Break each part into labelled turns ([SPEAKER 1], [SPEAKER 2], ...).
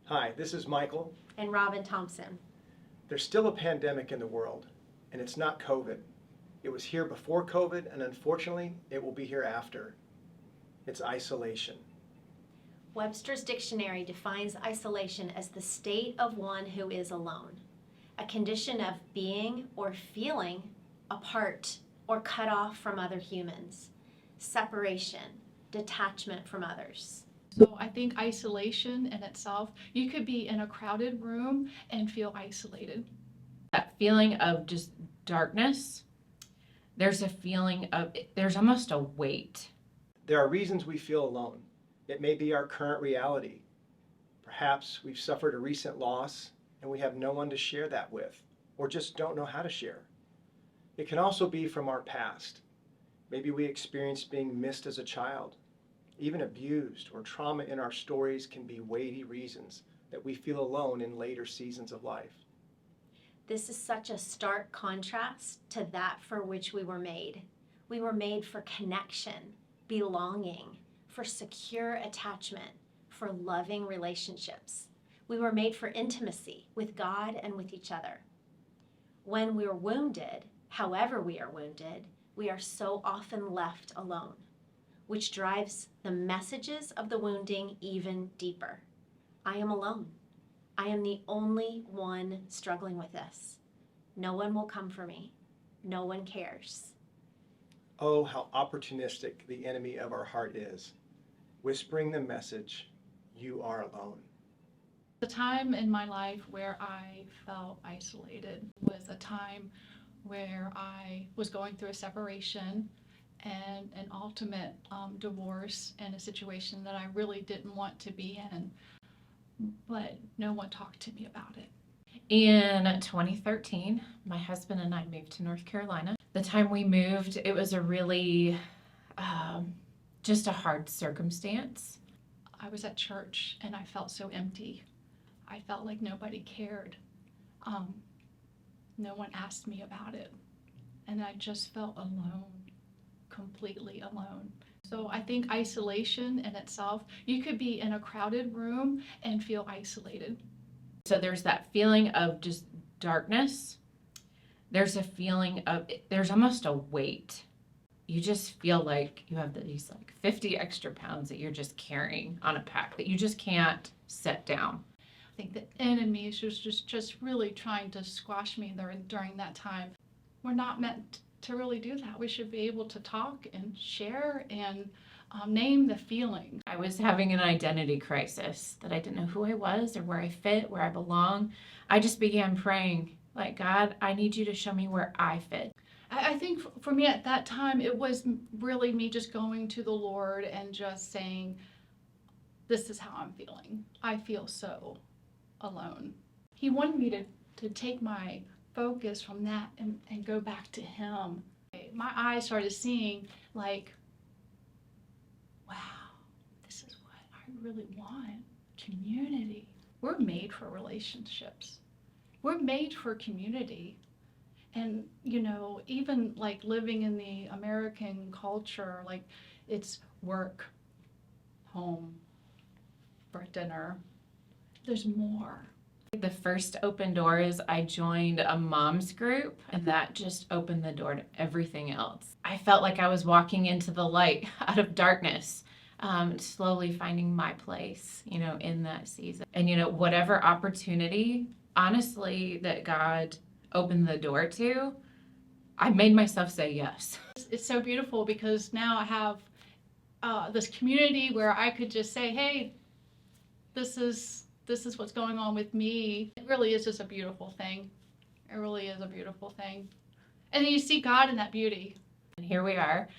[SPEAKER 1] Hi, this is Michael.
[SPEAKER 2] And Robin Thompson.
[SPEAKER 1] There's still a pandemic in the world, and it's not COVID. It was here before COVID, and unfortunately, it will be here after. It's isolation.
[SPEAKER 2] Webster's dictionary defines isolation as the state of one who is alone, a condition of being or feeling apart or cut off from other humans, separation, detachment from others.
[SPEAKER 3] So I think isolation in itself, you could be in a crowded room and feel isolated.
[SPEAKER 4] That feeling of just darkness, there's a feeling of, there's almost a weight.
[SPEAKER 1] There are reasons we feel alone. It may be our current reality. Perhaps we've suffered a recent loss and we have no one to share that with, or just don't know how to share. It can also be from our past. Maybe we experienced being missed as a child. Even abused or trauma in our stories can be weighty reasons that we feel alone in later seasons of life.
[SPEAKER 2] This is such a stark contrast to that for which we were made. We were made for connection, belonging, for secure attachment, for loving relationships. We were made for intimacy with God and with each other. When we're wounded, however we are wounded, we are so often left alone, which drives the messages of the wounding even deeper. I am alone. I am the only one struggling with this. No one will come for me. No one cares.
[SPEAKER 1] Oh, how opportunistic the enemy of our heart is, whispering the message, you are alone.
[SPEAKER 3] The time in my life where I felt isolated was a time where I was going through a separation and an ultimate divorce in a situation that I really didn't want to be in, but no one talked to me about it.
[SPEAKER 4] In 2013, my husband and I moved to North Carolina. The time we moved, it was a really, just a hard circumstance.
[SPEAKER 3] I was at church and I felt so empty. I felt like nobody cared. No one asked me about it. And I just felt alone, completely alone. So I think isolation in itself, you could be in a crowded room and feel isolated.
[SPEAKER 4] So there's that feeling of just darkness. There's a feeling of, there's almost a weight. You just feel like you have these 50 extra pounds that you're just carrying on a pack that you just can't set down.
[SPEAKER 3] I think the enemy is just really trying to squash me during that time. We're not meant to really do that. We should be able to talk and share and name the feeling.
[SPEAKER 4] I was having an identity crisis that I didn't know who I was or where I fit, where I belong. I just began praying, like, God, I need you to show me where I fit.
[SPEAKER 3] I think for me at that time, it was really me just going to the Lord and just saying, this is how I'm feeling. I feel so alone. He wanted me to take my focus from that and go back to Him. My eyes started seeing like, wow, this is what I really want, community. We're made for relationships. We're made for community. And, even like living in the American culture, like it's work, home, for dinner. There's more.
[SPEAKER 4] The first open door is I joined a mom's group, and that just opened the door to everything else. I felt like I was walking into the light out of darkness, slowly finding my place, in that season. And, whatever opportunity, honestly, that God opened the door to, I made myself say yes.
[SPEAKER 3] It's so beautiful because now I have this community where I could just say, hey, this is what's going on with me. It really is just a beautiful thing. It really is a beautiful thing. And then you see God in that beauty.
[SPEAKER 4] And here we are,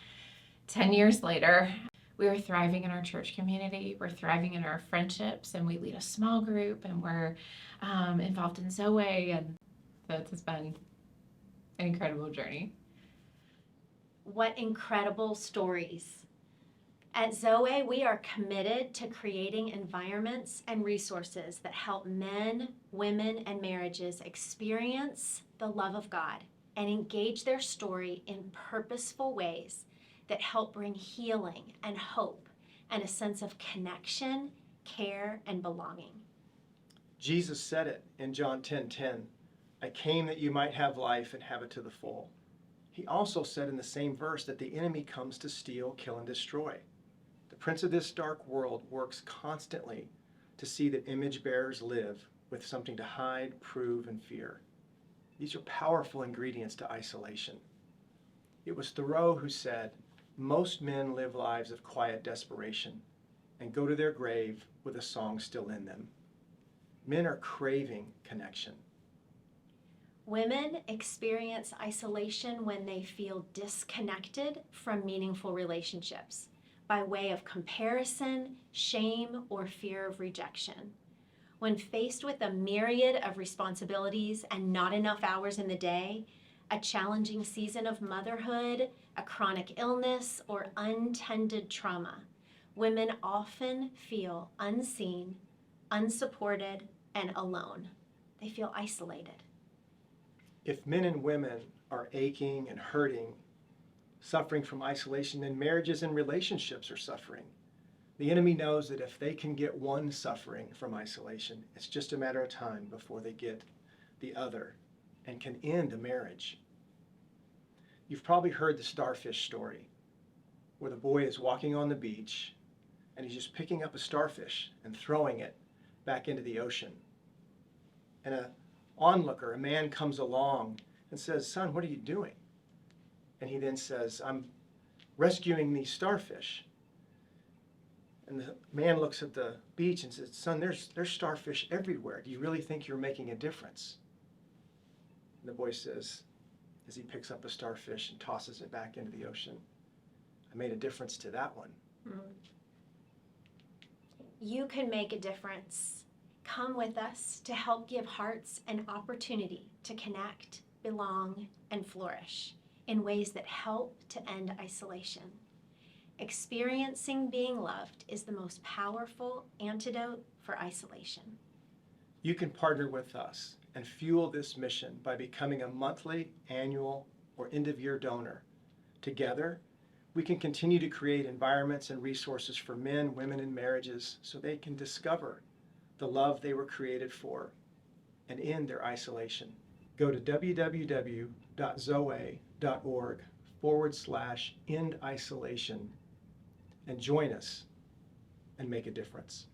[SPEAKER 4] 10 years later. We are thriving in our church community. We're thriving in our friendships, and we lead a small group, and we're involved in Zoweh, and that has been an incredible journey.
[SPEAKER 2] What incredible stories. At Zoweh, we are committed to creating environments and resources that help men, women, and marriages experience the love of God and engage their story in purposeful ways that help bring healing and hope and a sense of connection, care, and belonging.
[SPEAKER 1] Jesus said it in John 10:10, I came that you might have life and have it to the full. He also said in the same verse that the enemy comes to steal, kill, and destroy. The prince of this dark world works constantly to see that image bearers live with something to hide, prove, and fear. These are powerful ingredients to isolation. It was Thoreau who said, most men live lives of quiet desperation and go to their grave with a song still in them. Men are craving connection.
[SPEAKER 2] Women experience isolation when they feel disconnected from meaningful relationships by way of comparison, shame, or fear of rejection. When faced with a myriad of responsibilities and not enough hours in the day, a challenging season of motherhood, a chronic illness, or untended trauma, women often feel unseen, unsupported, and alone. They feel isolated.
[SPEAKER 1] If men and women are aching and hurting, suffering from isolation, then marriages and relationships are suffering. The enemy knows that if they can get one suffering from isolation, it's just a matter of time before they get the other and can end a marriage. You've probably heard the starfish story, where the boy is walking on the beach and he's just picking up a starfish and throwing it back into the ocean. And an onlooker, a man, comes along and says, son, what are you doing? And he then says, I'm rescuing these starfish. And the man looks at the beach and says, son, there's starfish everywhere. Do you really think you're making a difference? And the boy says, as he picks up a starfish and tosses it back into the ocean, I made a difference to that one.
[SPEAKER 2] You can make a difference. Come with us to help give hearts an opportunity to connect, belong, and flourish in ways that help to end isolation. Experiencing being loved is the most powerful antidote for isolation.
[SPEAKER 1] You can partner with us and fuel this mission by becoming a monthly, annual, or end-of-year donor. Together, we can continue to create environments and resources for men, women, and marriages so they can discover the love they were created for and end their isolation. Go to www.zoweh.org/end isolation and join us and make a difference.